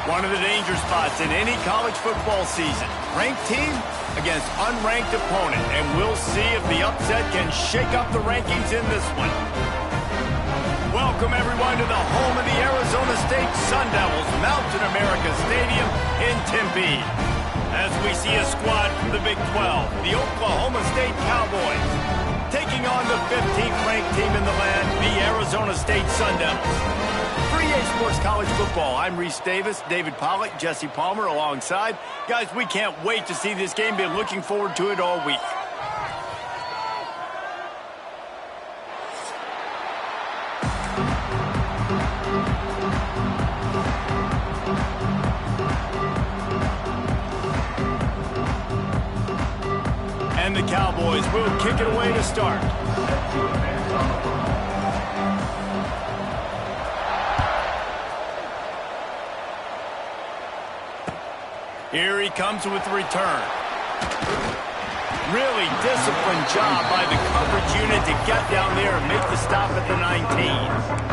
One of the danger spots in any college football season. Ranked team against unranked opponent. And we'll see if the upset can shake up the rankings in this one. Welcome, everyone, to the home of the Arizona State Sun Devils, Mountain America Stadium in Tempe. As we see a squad from the Big 12, the Oklahoma State Cowboys, taking on the 15th ranked team in the land, the Arizona State Sun Devils. For EA Sports College Football, I'm Reese Davis, David Pollack, Jesse Palmer alongside. Guys, we can't wait to see this game. Been looking forward to it all week. And the Cowboys will kick it away to start. Here he comes with the return. Really disciplined job by the coverage unit to get down there and make the stop at the 19.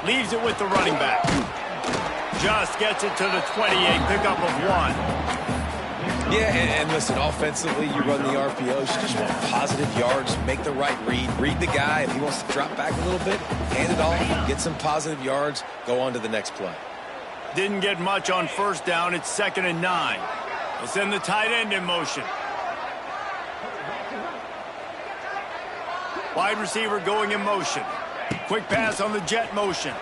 Leaves it with the running back. Just gets it to the 28, pickup of 1. Yeah, and listen, offensively, you run the RPOs, you just want positive yards, make the right read the guy. If he wants to drop back a little bit, hand it off, get some positive yards, go on to the next play. Didn't get much on first down. It's 2nd and 9. They'll send the tight end in motion. Wide receiver going in motion. Quick pass on the jet motion.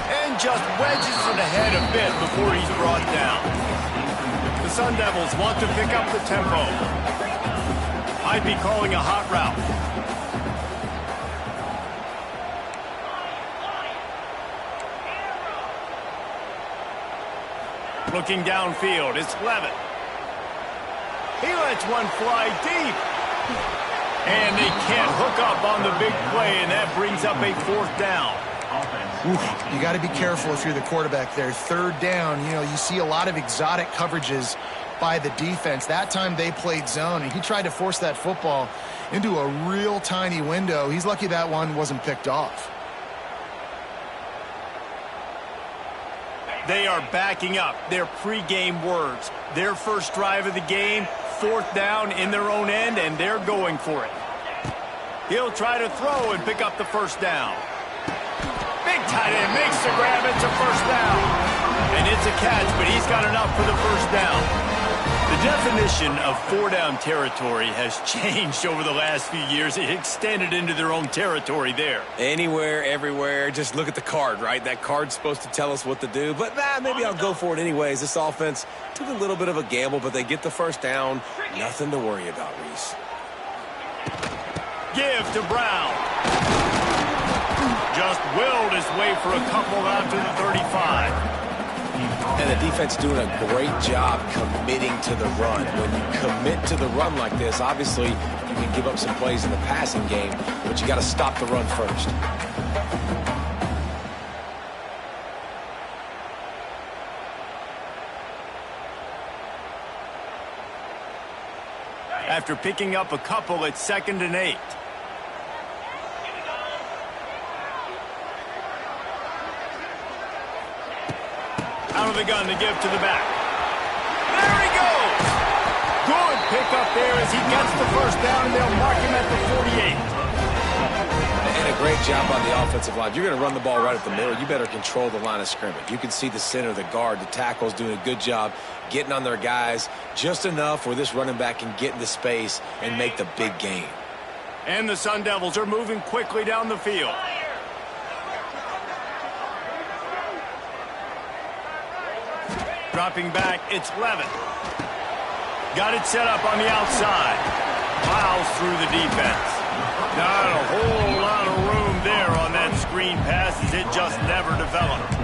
And just wedges it ahead a bit before he's brought down. The Sun Devils want to pick up the tempo. Might be calling a hot route. Looking downfield, it's Levitt. He lets one fly deep. And they can't hook up on the big play, and that brings up a 4th down. Oof, you got to be careful if you're the quarterback there. 3rd down, you see a lot of exotic coverages by the defense. That time they played zone, and he tried to force that football into a real tiny window. He's lucky that one wasn't picked off. They are backing up their pregame words. Their first drive of the game, 4th down in their own end, and they're going for it. He'll try to throw and pick up the 1st down. Big tight end makes the grab. It's a 1st down. And it's a catch, but he's got enough for the 1st down. The definition of 4-down territory has changed over the last few years. It extended into their own territory there. Anywhere, everywhere, just look at the card, right? That card's supposed to tell us what to do, but maybe I'll go for it anyways. This offense took a little bit of a gamble, but they get the 1st down. Nothing to worry about, Reese. Give to Brown. Just willed his way for a couple out to the 35. And the defense doing a great job committing to the run. When you commit to the run like this, obviously you can give up some plays in the passing game, but you got to stop the run first. After picking up a couple, it's 2nd and 8. Out of the gun to give to the back. There he goes! Good pickup there as he gets the 1st down, and they'll mark him at the 48. And a great job on the offensive line. You're going to run the ball right at the middle. You better control the line of scrimmage. You can see the center, the guard, the tackles doing a good job getting on their guys just enough where this running back can get into space and make the big game. And the Sun Devils are moving quickly down the field. Dropping back, it's Levitt. Got it set up on the outside. Plows through the defense. Not a whole lot of room there on that screen pass as it just never developed.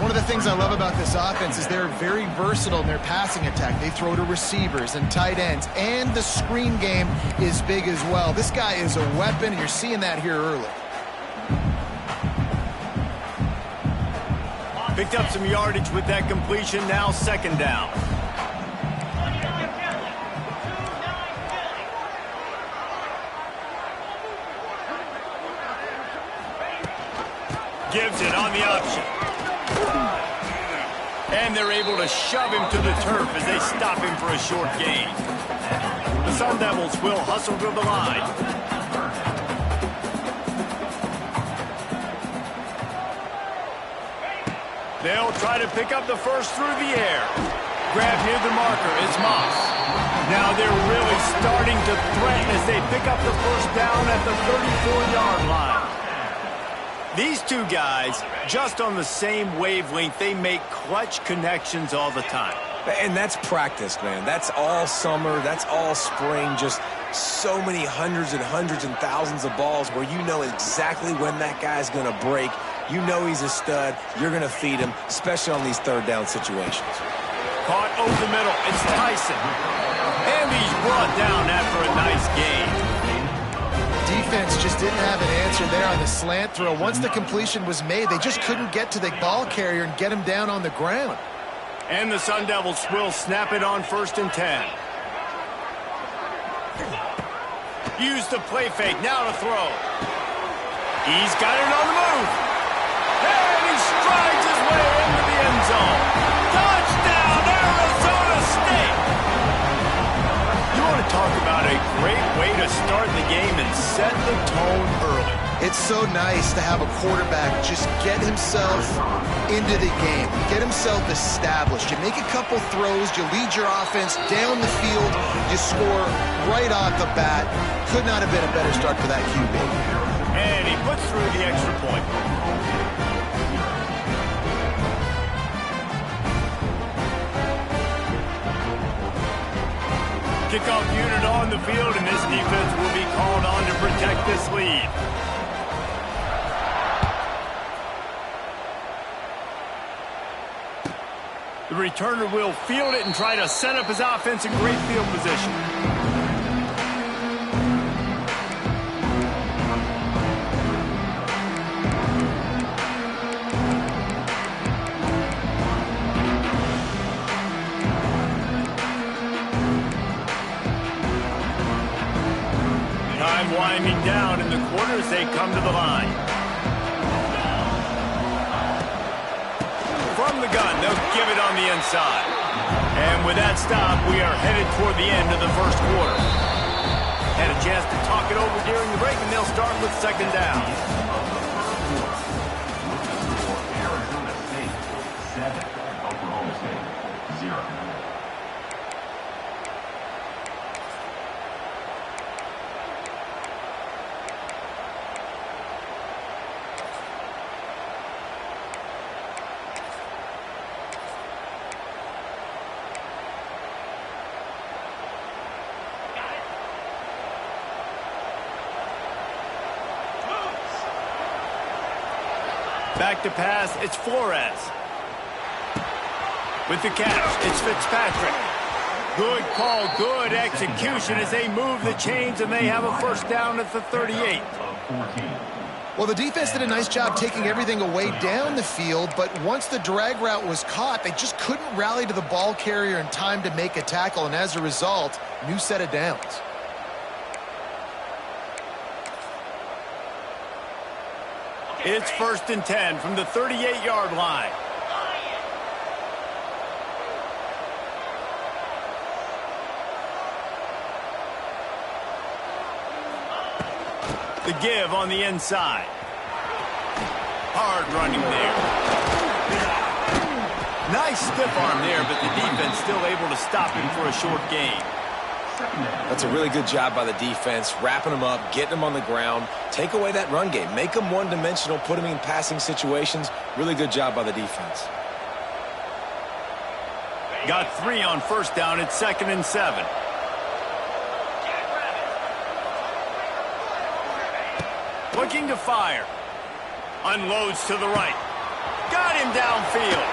One of the things I love about this offense is they're very versatile in their passing attack. They throw to receivers and tight ends, and the screen game is big as well. This guy is a weapon, and you're seeing that here early. Picked up some yardage with that completion, now second down. Gives it on the option. And they're able to shove him to the turf as they stop him for a short gain. The Sun Devils will hustle to the line. They'll try to pick up the first through the air. Grab near the marker is Moss. Now they're really starting to threaten as they pick up the first down at the 34-yard line. These two guys, just on the same wavelength, they make clutch connections all the time. And that's practice, man. That's all summer. That's all spring. Just so many hundreds and thousands of balls where you know exactly when that guy's going to break. You know he's a stud. You're going to feed him, especially on these third down situations. Caught over the middle. It's Tyson. And he's brought down after a nice gain. Defense just didn't have an answer there on the slant throw. Once the completion was made, they just couldn't get to the ball carrier and get him down on the ground. And the Sun Devils will snap it on 1st and 10. Use the play fake, now to throw. He's got it on the move. And he strides his way into the end zone. Touchdown, Arizona State! You want to talk about a great way to start the game and set the tone early. It's so nice to have a quarterback just get himself into the game, get himself established. You make a couple throws, you lead your offense down the field, you score right off the bat. Could not have been a better start for that QB. And he puts through the extra point. Kickoff unit on the field, and this defense will be called on to protect this lead. The returner will field it and try to set up his offense in great field position. Time winding down in the quarter as they come to the line. From the gun, they'll give it on the inside. And with that stop, we are headed toward the end of the first quarter. Had a chance to talk it over during the break, and they'll start with second down. Arizona State 7, Oklahoma State 0. Back to pass, it's Flores. With the catch, it's Fitzpatrick. Good call, good execution as they move the chains, and they have a first down at the 38. Well, the defense did a nice job taking everything away down the field, but once the drag route was caught, they just couldn't rally to the ball carrier in time to make a tackle, and as a result, new set of downs. It's 1st and 10 from the 38-yard line. The give on the inside. Hard running there. Nice stiff arm there, but the defense still able to stop him for a short gain. That's a really good job by the defense, wrapping them up, getting them on the ground, take away that run game, make them one-dimensional, put them in passing situations. Really good job by the defense. Got 3 on first down. It's 2nd and 7. looking to fire. Unloads to the right. Got him downfield.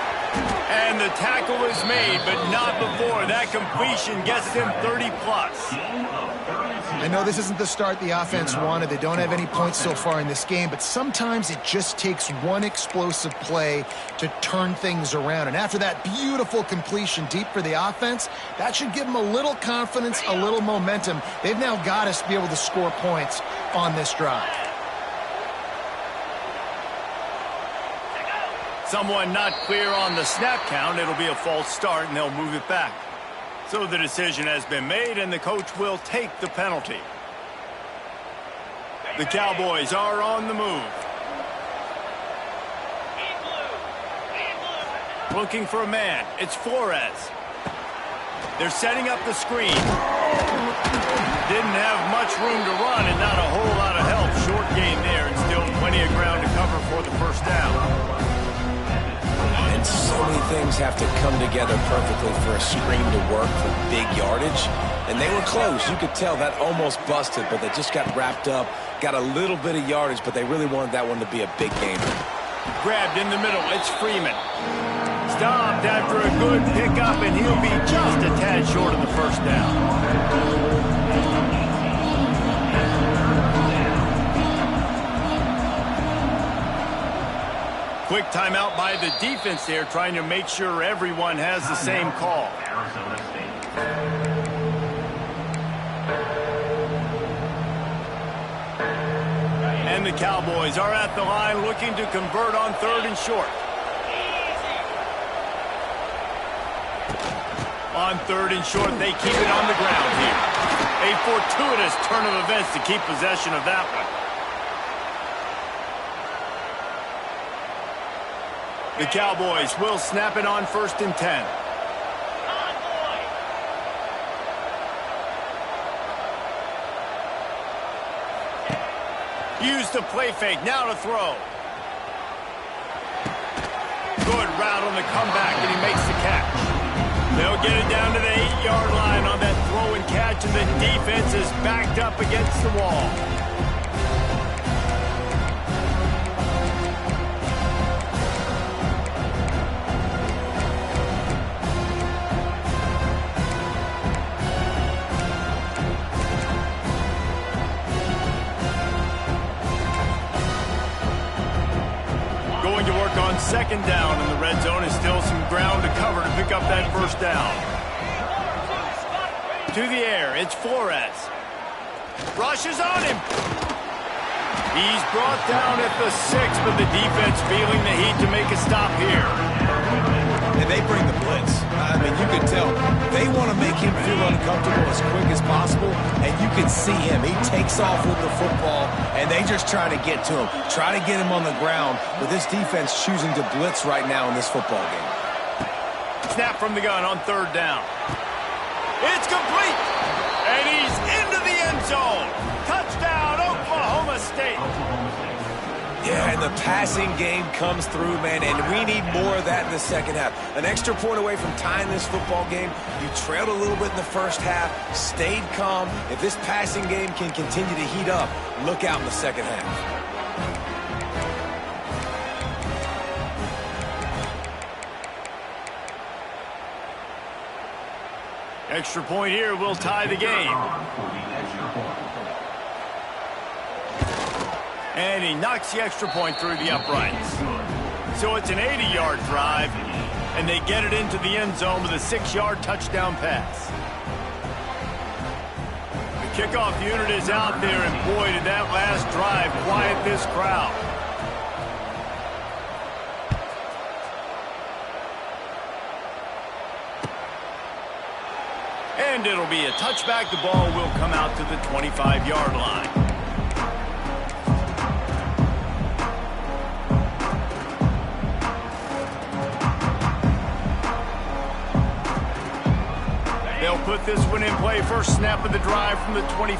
And the tackle is made, but not before that completion gets him 30-plus. I know this isn't the start the offense wanted. They don't have any points so far in this game, but sometimes it just takes one explosive play to turn things around. And after that beautiful completion deep for the offense, that should give them a little confidence, a little momentum. They've now got us to be able to score points on this drive. Someone not clear on the snap count. It'll be a false start, and they'll move it back. So the decision has been made, and the coach will take the penalty. The Cowboys are on the move. Looking for a man. It's Flores. They're setting up the screen. Didn't have much room to run and not a whole lot of help. Short gain there and still plenty of ground to cover for the first down. And so many things have to come together perfectly for a screen to work for big yardage. And they were close. You could tell that almost busted, but they just got wrapped up, got a little bit of yardage, but they really wanted that one to be a big gainer. Grabbed in the middle. It's Freeman. Stopped after a good pickup, and he'll be just a tad short of the first down. Quick timeout by the defense there, trying to make sure everyone has the same call. Arizona State. And the Cowboys are at the line looking to convert on 3rd and short. On 3rd and short, they keep it on the ground here. A fortuitous turn of events to keep possession of that one. The Cowboys will snap it on 1st and 10. Use the play fake, now to throw. Good route on the comeback, and he makes the catch. They'll get it down to the 8-yard line on that throw and catch, and the defense is backed up against the wall. Going to work on 2nd down, and the red zone is still some ground to cover to pick up that 1st down. To the air, it's Flores. Rushes on him. He's brought down at the 6, but the defense feeling the heat to make a stop here. And they bring the blitz. I mean, you can tell they want to make him feel uncomfortable as quick as possible, and you can see him. He takes off with the football, and they just try to get to him, try to get him on the ground, but this defense choosing to blitz right now in this football game. Snap from the gun on 3rd down. It's complete, and he's into the end zone. Touchdown, Oklahoma State. Yeah, and the passing game comes through, man, and we need more of that in the second half. An extra point away from tying this football game. You trailed a little bit in the first half, stayed calm. If this passing game can continue to heat up, look out in the second half. Extra point here will tie the game. And he knocks the extra point through the uprights. So it's an 80-yard drive, and they get it into the end zone with a 6-yard touchdown pass. The kickoff unit is out there, and boy, did that last drive quiet this crowd. And it'll be a touchback. The ball will come out to the 25-yard line. They'll put this one in play. First snap of the drive from the 25.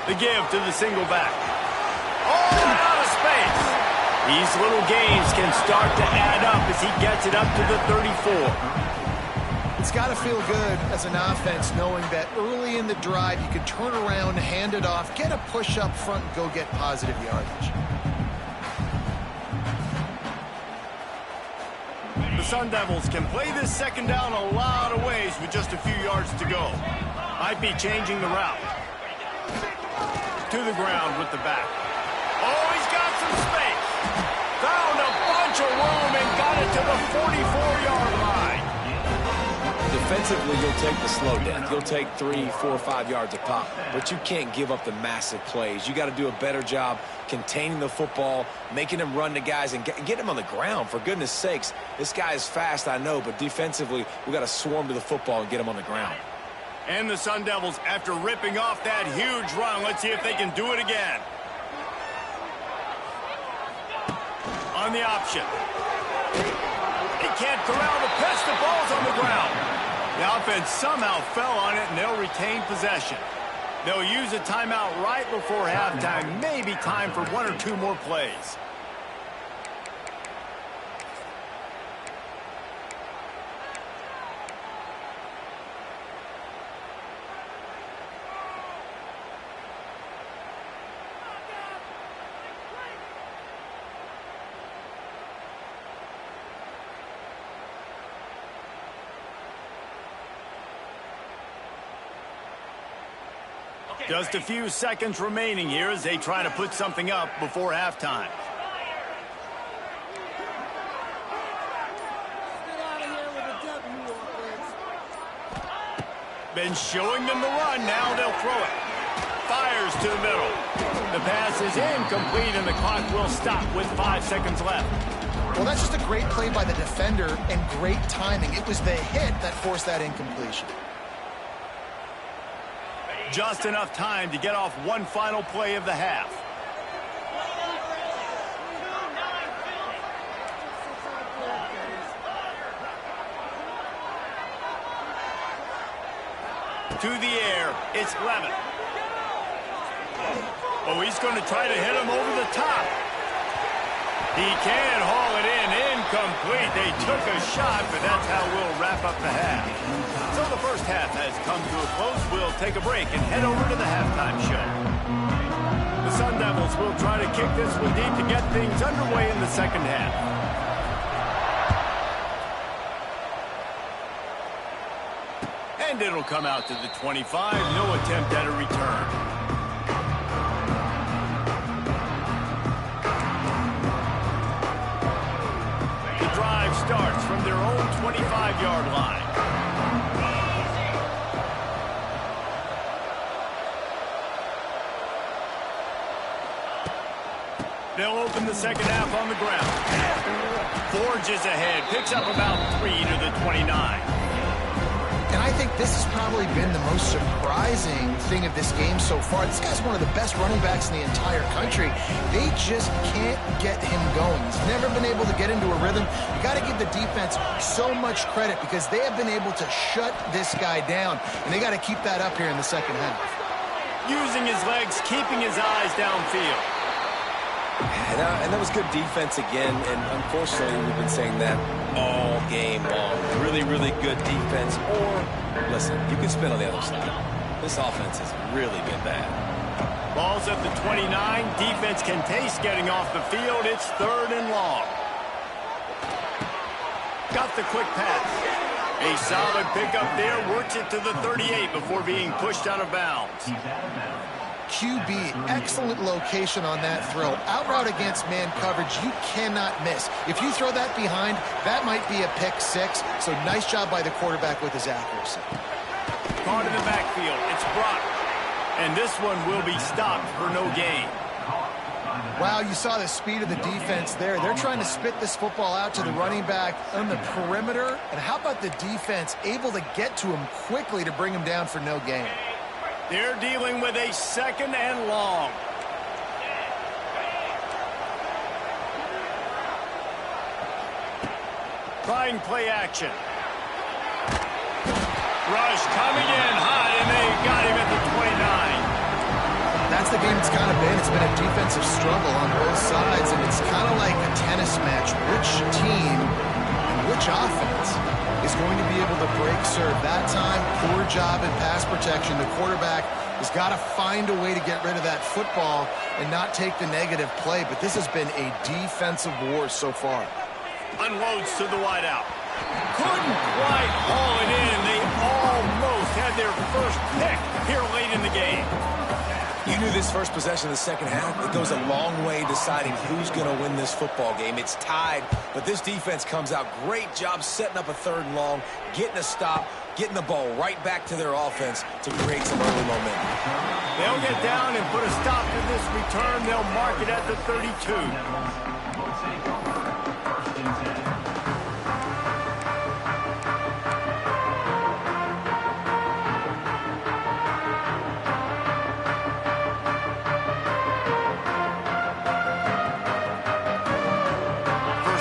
The give to the single back. Oh, out of space. These little gains can start to add up as he gets it up to the 34. It's got to feel good as an offense knowing that early in the drive you can turn around, hand it off, get a push up front, and go get positive yardage. The Sun Devils can play this second down a lot of ways with just a few yards to go. Might be changing the route. To the ground with the back. Oh, he's got some space. Found a bunch of room and got it to the 44-yard line. Defensively, you'll take the slow down. You'll take 3, 4, 5 yards a pop, but you can't give up the massive plays. You got to do a better job containing the football, making them run the guys, and get them on the ground. For goodness sakes, this guy is fast, I know, but defensively, we got to swarm to the football and get him on the ground. And the Sun Devils, after ripping off that huge run, let's see if they can do it again. On the option. He can't corral the pitch. The ball's on the ground. The offense somehow fell on it, and they'll retain possession. They'll use a timeout right before halftime. Maybe time for 1 or 2 more plays. Just a few seconds remaining here as they try to put something up before halftime. Been showing them the run. Now they'll throw it. Fires to the middle. The pass is incomplete, and the clock will stop with 5 seconds left. Well, that's just a great play by the defender and great timing. It was the hit that forced that incompletion. Just enough time to get off one final play of the half. To the air, it's Levitt. Oh, he's going to try to hit him over the top. He can haul it in, incomplete. They took a shot, but that's how we'll wrap up the half. So the first half has come to a close. We'll take a break and head over to the halftime show. The Sun Devils will try to kick this one deep to get things underway in the second half. And it'll come out to the 25. No attempt at a return. Starts from their own 25-yard line. They'll open the second half on the ground. Forges ahead, picks up about 3 to the 29. And I think this has probably been the most surprising thing of this game so far. This guy's one of the best running backs in the entire country. They just can't get him going. He's never been able to get into a rhythm. You got to give the defense so much credit because they have been able to shut this guy down, and they got to keep that up here in the second half. Using his legs, keeping his eyes downfield. And that was good defense again, and unfortunately we've been saying that all game long. Really, really good defense, or, listen, you can spin on the other side. This offense has really been bad. Ball's at the 29. Defense can taste getting off the field. It's 3rd and long. Got the quick pass. A solid pickup there. Works it to the 38 before being pushed out of bounds. QB, excellent location on that throw. Out route against man coverage, you cannot miss. If you throw that behind, that might be a pick 6. So nice job by the quarterback with his accuracy. Caught in the backfield. It's Brock. And this one will be stopped for no gain. Wow, you saw the speed of the defense there. They're trying to spit this football out to the running back on the perimeter. And how about the defense able to get to him quickly to bring him down for no gain? They're dealing with a 2nd and long. Trying play action. Rush coming in hot, and they got him at the 29. That's the game it's kind of been. It's been a defensive struggle on both sides, and it's kind of like a tennis match. Which team and which offense is going to be able to break serve. That time, poor job in pass protection. The quarterback has got to find a way to get rid of that football and not take the negative play. But this has been a defensive war so far. Unloads to the wideout. Couldn't quite haul it in. They almost had their first pick here late in the game. You knew this first possession of the second half, it goes a long way deciding who's going to win this football game. It's tied, but this defense comes out. Great job setting up a 3rd and long, getting a stop, getting the ball right back to their offense to create some early momentum. They'll get down and put a stop to this return. They'll mark it at the 32.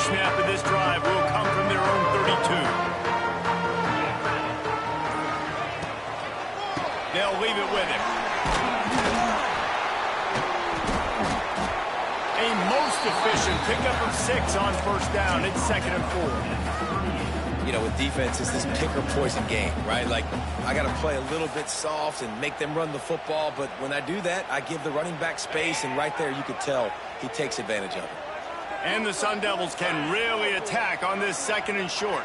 Snap of this drive will come from their own 32. They'll leave it with him. A most efficient pickup of 6 on 1st down. It's 2nd and 4. You know, with defense, it's this pick or poison game, right? Like, I got to play a little bit soft and make them run the football, but when I do that, I give the running back space, and right there you could tell he takes advantage of it. And the Sun Devils can really attack on this 2nd and short.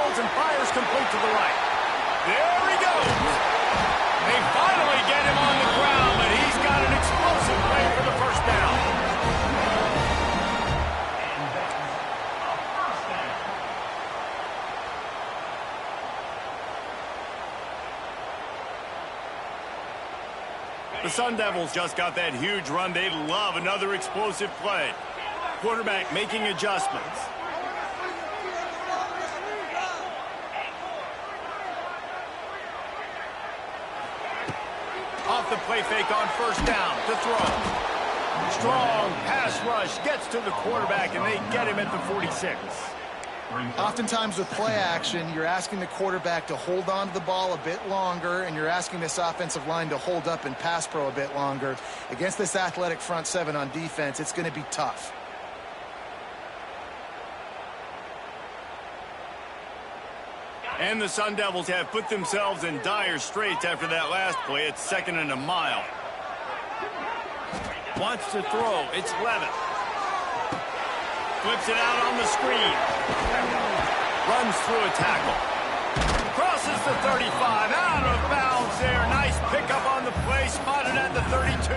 And fires complete to the right. There he goes. They finally get him on the ground, but he's got an explosive play for the 1st down. The Sun Devils just got that huge run. They love another explosive play. Quarterback making adjustments. Off the play fake on 1st down to throw. Strong pass rush gets to the quarterback, and they get him at the 46. Oftentimes with play action, you're asking the quarterback to hold on to the ball a bit longer, and you're asking this offensive line to hold up in pass pro a bit longer. Against this athletic front 7 on defense, it's going to be tough. And the Sun Devils have put themselves in dire straits after that last play. It's 2nd and a mile. Wants to throw. It's Levis. Flips it out on the screen. Runs through a tackle. Crosses the 35. Out of bounds there. Nice pickup on the play. Spotted at the 32.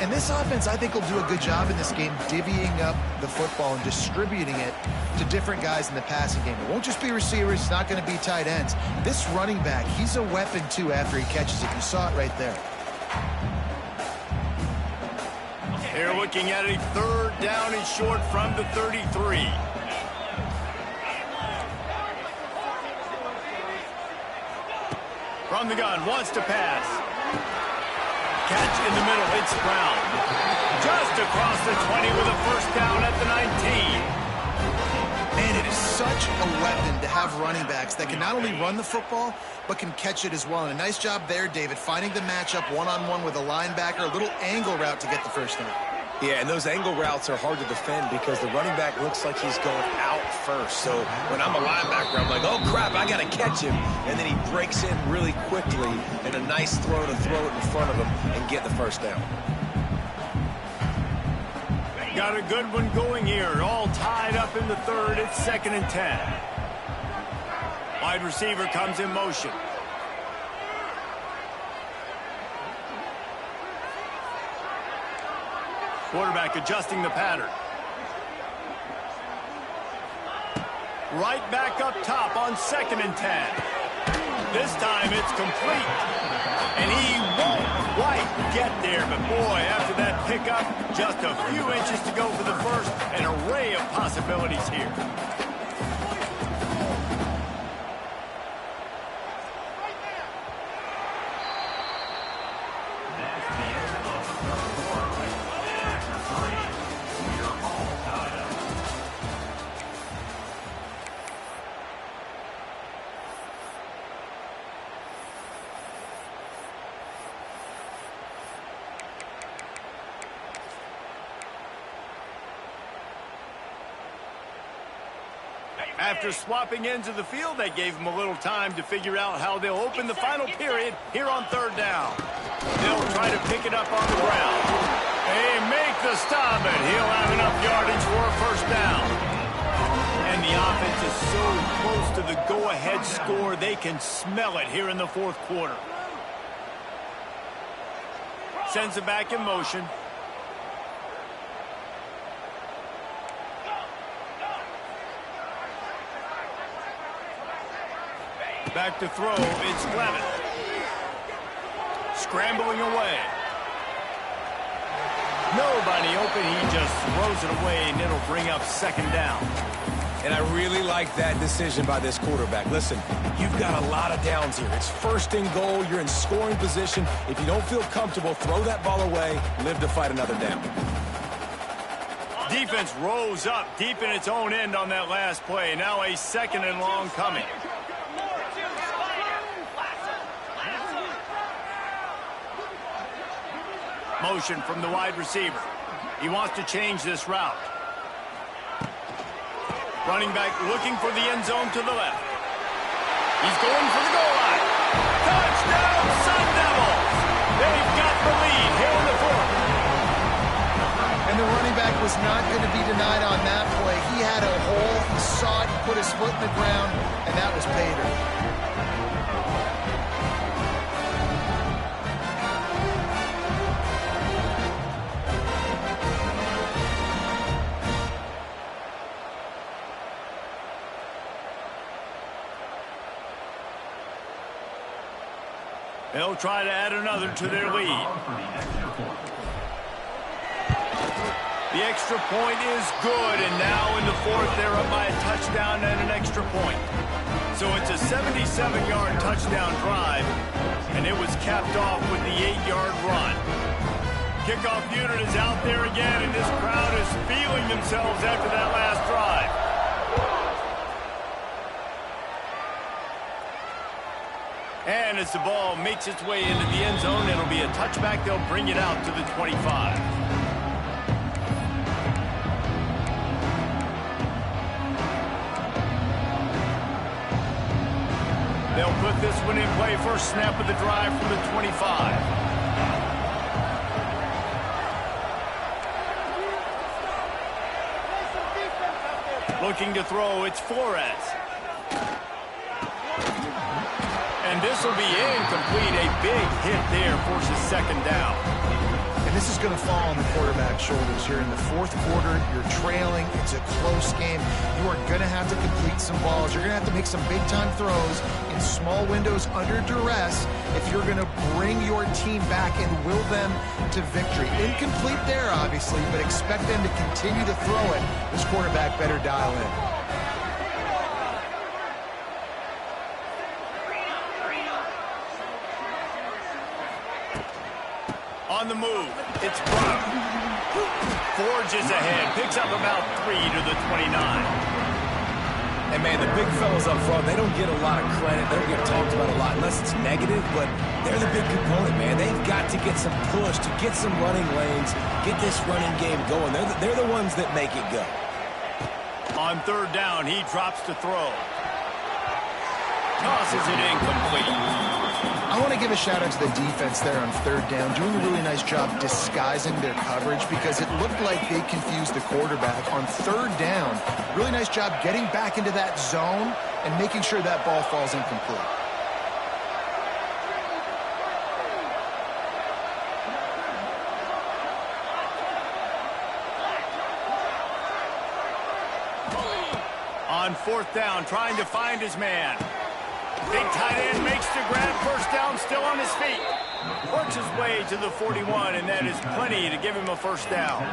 And this offense, I think, will do a good job in this game divvying up the football and distributing it to different guys in the passing game. It won't just be receivers. It's not going to be tight ends. This running back, he's a weapon, too, after he catches it. You saw it right there. They're looking at a 3rd down and short from the 33. From the gun, wants to pass. Catch in the middle, it's Brown. Just across the 20 with a 1st down at the 19. Man, it is such a weapon to have running backs that can not only run the football, but can catch it as well. And a nice job there, David, finding the matchup one-on-one with a linebacker, a little angle route to get the 1st down. Yeah, and those angle routes are hard to defend because the running back looks like he's going out first. So when I'm a linebacker, I'm like, oh, crap, I got to catch him. And then he breaks in really quickly, and a nice throw to throw it in front of him and get the 1st down. Got a good one going here. All tied up in the 3rd. It's 2nd and 10. Wide receiver comes in motion. Quarterback adjusting the pattern. Right back up top on 2nd and 10. This time it's complete. And he won't quite get there. But boy, after that pickup, just a few inches to go for the 1st. An array of possibilities here. After swapping ends of the field, they gave him a little time to figure out how they'll open the final period here on third down. They'll try to pick it up on the ground. They make the stop, and he'll have enough yardage for a first down. And the offense is so close to the go-ahead score, they can smell it here in the fourth quarter. Sends it back in motion. Back to throw, it's Clement. Scrambling away. Nobody open, he just throws it away, and it'll bring up second down. And I really like that decision by this quarterback. Listen, you've got a lot of downs here. It's first and goal. You're in scoring position. If you don't feel comfortable, throw that ball away. Live to fight another down. Defense rose up deep in its own end on that last play. Now a second and long coming. Motion from the wide receiver. He wants to change this route. Running back looking for the end zone to the left. He's going for the goal line. Touchdown, Sun Devils! They've got the lead here in the fourth. And the running back was not going to be denied on that play. He had a hole. He saw it. He put his foot in the ground, and that was pay dirt. They'll try to add another to their lead. The extra point is good, and now in the fourth, they're up by a touchdown and an extra point. So it's a 77-yard touchdown drive, and it was capped off with the 8-yard run. Kickoff unit is out there again, and this crowd is feeling themselves after that last drive. And as the ball makes its way into the end zone, it'll be a touchback. They'll bring it out to the 25. They'll put this one in play. First snap of the drive from the 25. Looking to throw, it's Flores. And this will be incomplete. A big hit there forces second down. And this is going to fall on the quarterback's shoulders. You're in the fourth quarter. You're trailing. It's a close game. You are going to have to complete some balls. You're going to have to make some big-time throws in small windows under duress if you're going to bring your team back and will them to victory. Incomplete there, obviously, but expect them to continue to throw it. This quarterback better dial in. On the move, it's Brown. Forges ahead, picks up about 3 to the 29. And, man, the big fellas up front, they don't get a lot of credit. They don't get talked about a lot unless it's negative, but they're the big component, man. They've got to get some push, to get some running lanes, get this running game going. They're the ones that make it go. On third down, he drops to throw. Tosses it incomplete. I want to give a shout-out to the defense there on third down, doing a really nice job disguising their coverage because it looked like they confused the quarterback. On third down, really nice job getting back into that zone and making sure that ball falls incomplete. On fourth down, trying to find his man. Big tight end makes the grab, first down, still on his feet. Works his way to the 41, and that is plenty to give him a first down.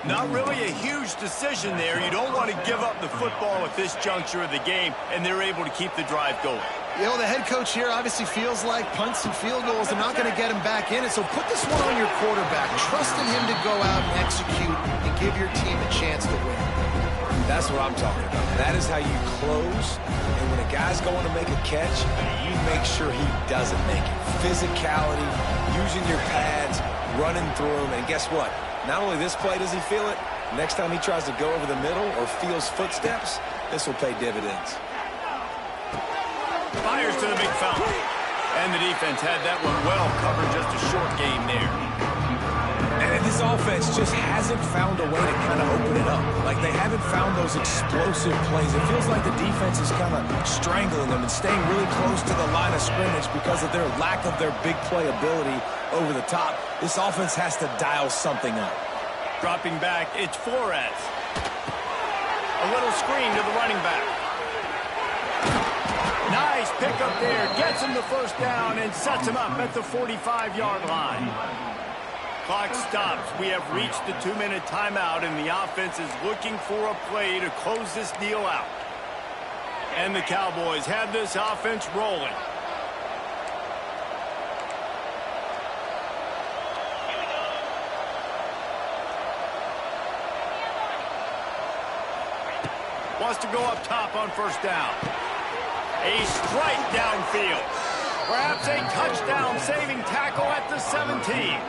Not really a huge decision there. You don't want to give up the football at this juncture of the game, and they're able to keep the drive going. You know, the head coach here obviously feels like punts and field goals are not going to get him back in it, so put this one on your quarterback. Trust in him to go out and execute and give your team a chance to win. That's what I'm talking about. That is how you close. And when a guy's going to make a catch, you make sure he doesn't make it. Physicality, using your pads, running through them. And guess what? Not only this play does he feel it, next time he tries to go over the middle or feels footsteps, This will pay dividends. Fires to the big fella. And the defense had that one well covered, just a short game there. And this offense just hasn't found a way to kind of open it up. Like, they haven't found those explosive plays. It feels like the defense is kind of strangling them and staying really close to the line of scrimmage because of their lack of their big play ability over the top. This offense has to dial something up. Dropping back, it's Flores. A little screen to the running back. Nice pickup there. Gets him the first down and sets him up at the 45-yard line. Clock stops. We have reached the 2-minute timeout, and the offense is looking for a play to close this deal out. And the Cowboys have this offense rolling. Wants to go up top on first down. A strike downfield. Perhaps a touchdown-saving tackle at the 17.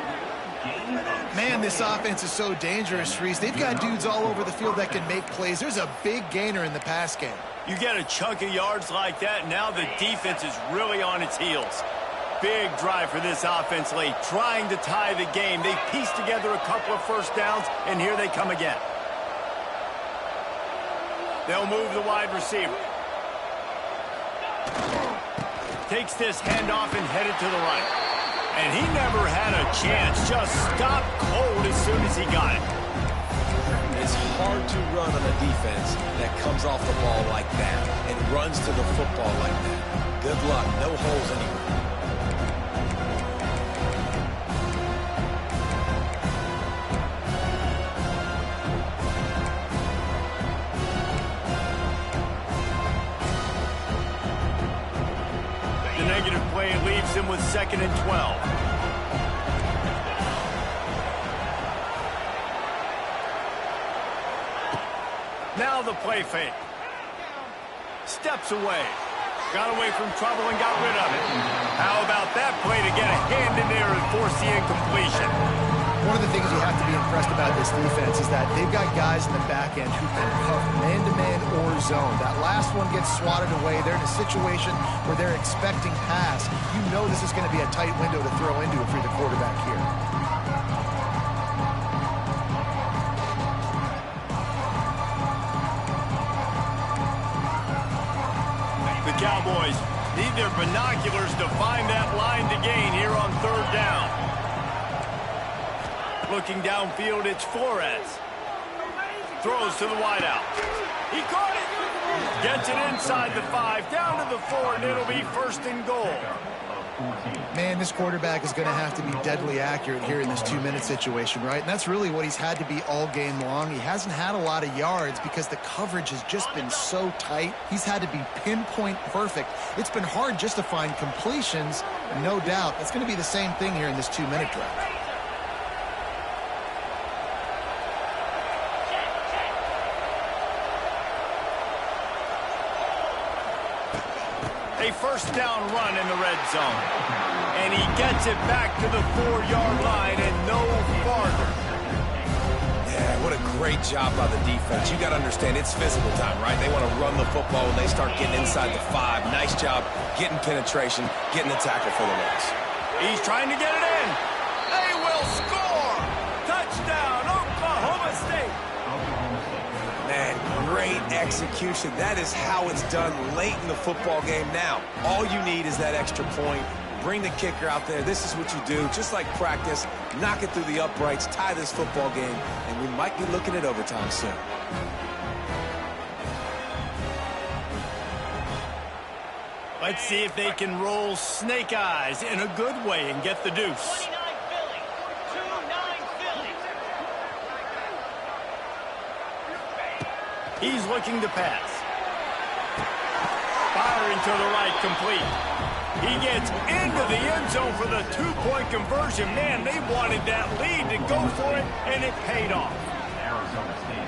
Man, this offense is so dangerous, Reese. They've got dudes all over the field that can make plays. There's a big gainer in the pass game. You get a chunk of yards like that, now the defense is really on its heels. Big drive for this offense late, trying to tie the game. They pieced together a couple of first downs, and here they come again. They'll move the wide receiver. Takes this handoff and headed to the right. And he never had a chance. Just stopped cold as soon as he got it. It's hard to run on a defense that comes off the ball like that and runs to the football like that. Good luck. No holes anywhere. The negative play leaves him with 2nd and 12. Now the play fake. Steps away. Got away from trouble and got rid of it. How about that play to get a hand in there and force the incompletion? One of the things you have to be impressed about this defense is that they've got guys in the back end who can cover man-to-man or zone. That last one gets swatted away. They're in a situation where they're expecting pass. You know this is going to be a tight window to throw into if you're the quarterback here. The Cowboys need their binoculars to find that line to gain here on 3rd down. Looking downfield, it's Flores. Throws to the wideout. He caught it. Gets it inside the 5, down to the 4, and it'll be 1st and goal. Man, this quarterback is going to have to be deadly accurate here in this 2-minute situation, right? And that's really what he's had to be all game long. He hasn't had a lot of yards because the coverage has just been so tight. He's had to be pinpoint perfect. It's been hard just to find completions, no doubt. That's going to be the same thing here in this 2-minute drive. A 1st down run in the red zone. And he gets it back to the 4-yard line and no farther. Yeah, what a great job by the defense. You got to understand, it's physical time, right? They want to run the football when they start getting inside the 5. Nice job getting penetration, getting the tackle for the loss. He's trying to get it in. They will score. Touchdown, Oklahoma State. Man, great execution. That is how it's done late in the football game now. All you need is that extra point. Bring the kicker out there. This is what you do. Just like practice, knock it through the uprights, tie this football game, and we might be looking at overtime soon. Let's see if they can roll snake eyes in a good way and get the deuce. He's looking to pass. Firing to the right, complete. He gets into the end zone for the 2-point conversion. Man, they wanted that lead to go for it, and it paid off. Arizona State,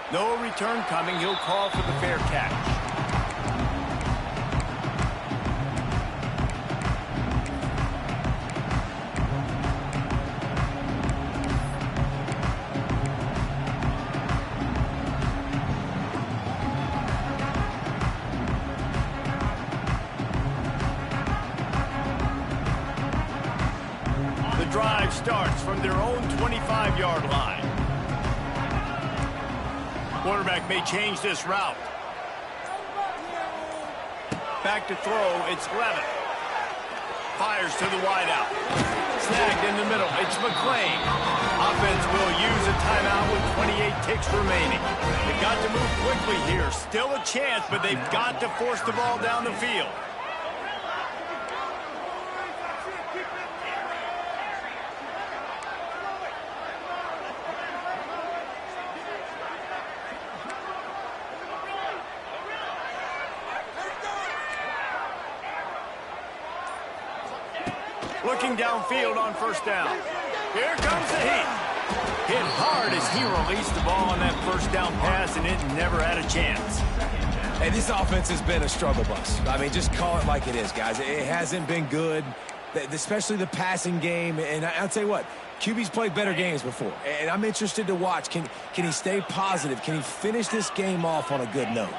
14. No return coming. He'll call for the fair catch. drive starts from their own 25-yard line. Quarterback may change this route. Back to throw, it's Levin. Fires to the wideout. Snagged in the middle, it's McClain. Offense will use a timeout with 28 ticks remaining. They've got to move quickly here. Still a chance, but they've got to force the ball down the field. Looking downfield on first down. Here comes the heat. Hit hard as he released the ball on that first down pass, and it never had a chance. Hey, this offense has been a struggle bus. I mean, just call it like it is, guys. It hasn't been good, especially the passing game. And I'll tell you what, QB's played better games before. And I'm interested to watch. Can he stay positive? Can he finish this game off on a good note?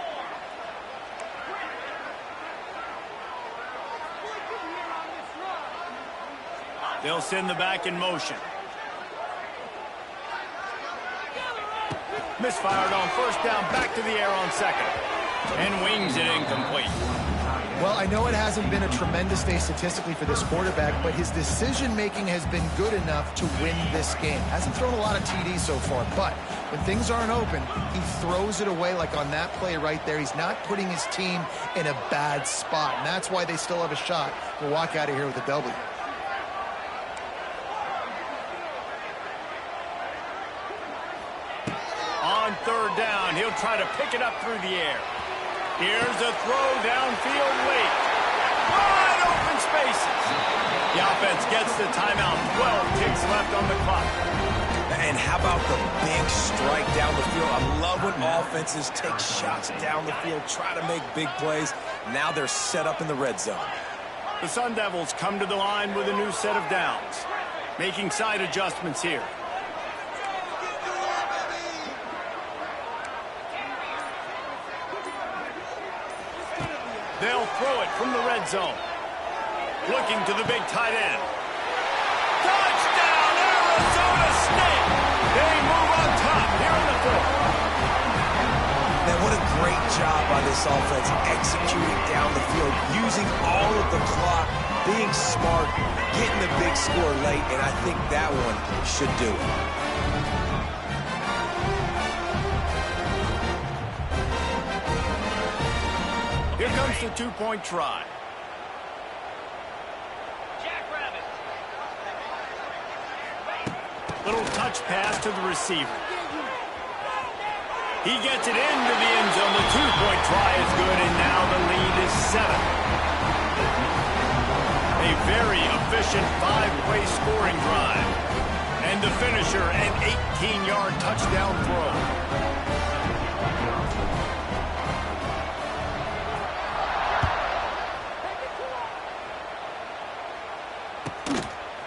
They'll send the back in motion. Misfired on first down, back to the air on second. And wings it incomplete. Well, I know it hasn't been a tremendous day statistically for this quarterback, but his decision-making has been good enough to win this game. Hasn't thrown a lot of TDs so far, but when things aren't open, he throws it away like on that play right there. He's not putting his team in a bad spot, and that's why they still have a shot to walk out of here with a W. On third down, he'll try to pick it up through the air. Here's a throw downfield late. Wide open spaces. The offense gets the timeout. 12 ticks left on the clock. And how about the big strike down the field? I love when offenses take shots down the field, try to make big plays. Now they're set up in the red zone. The Sun Devils come to the line with a new set of downs. Making side adjustments here. They'll throw it from the red zone. Looking to the big tight end. Touchdown, Arizona State! They move on top here in the fourth. Man, what a great job by this offense executing down the field, using all of the clock, being smart, getting the big score late, and I think that one should do it. Here comes the two-point try. Little touch pass to the receiver. He gets it into the end zone. The two-point try is good, and now the lead is 7. A very efficient 5-play scoring drive. And the finisher, an 18-yard touchdown throw.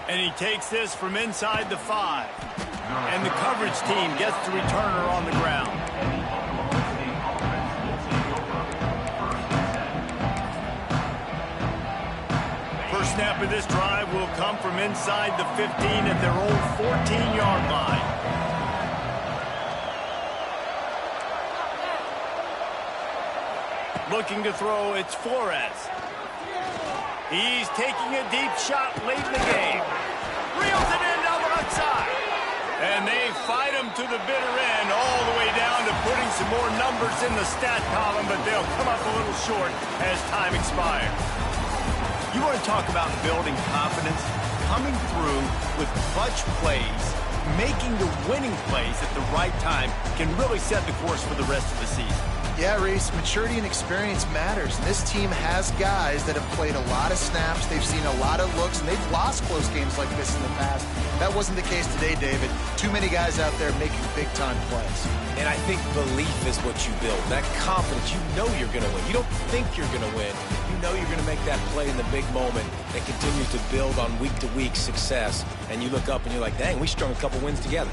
And he takes this from inside the 5. And the coverage team gets the returner on the ground. First snap of this drive will come from inside the 15 at their own 14-yard line. Looking to throw, it's Flores. He's taking a deep shot late in the game. Reels it in down the right side. And they fight him to the bitter end, all the way down to putting some more numbers in the stat column, but they'll come up a little short as time expires. You want to talk about building confidence? Coming through with clutch plays, making the winning plays at the right time can really set the course for the rest of the season. Yeah, Reese, maturity and experience matters. And this team has guys that have played a lot of snaps. They've seen a lot of looks, and they've lost close games like this in the past. That wasn't the case today, David. Too many guys out there making big-time plays. And I think belief is what you build. That confidence, you know you're going to win. You don't think you're going to win. You know you're going to make that play in the big moment that continues to build on week-to-week success. And you look up and you're like, dang, we strung a couple wins together.